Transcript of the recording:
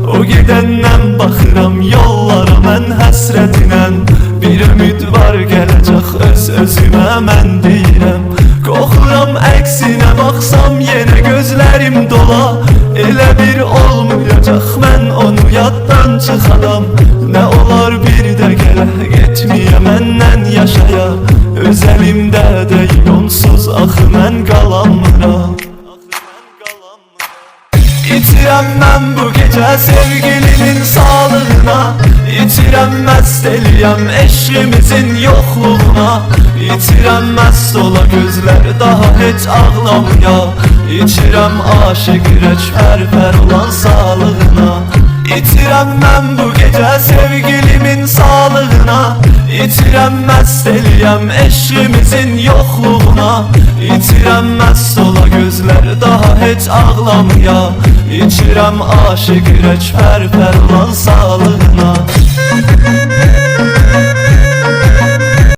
O gedəndən baxıram yollara mən həsrətinən. Bir ümid var gələcək öz-özümə mən deyirəm. Qorxuram əksinə baxsam yenə gözlərim dola. Elə bir olmayacaq mən onu yaddan çıxadam. Nə olar bir də gələ getməyə məndən yaşaya. Öz əlimdə deyil onsuz axı mən qalamıram. İtirəm mən bu gecə sevgilinin sağlığına. İtirəm məst eləyəm eşqimizin yoxluğuna. İtirəm məst ola gözlər daha heç ağlamaya. İtirəm aşık ürək pərpər olan sağlığına. İtirəm mən bu gecə sevgilimin sağlığına. İtirəm məst eləyəm eşqimizin yoxluğuna. İtirəm məst ola gözlər daha heç ağlamaya. İçirəm aşık ürək pərpər olan sağlığına.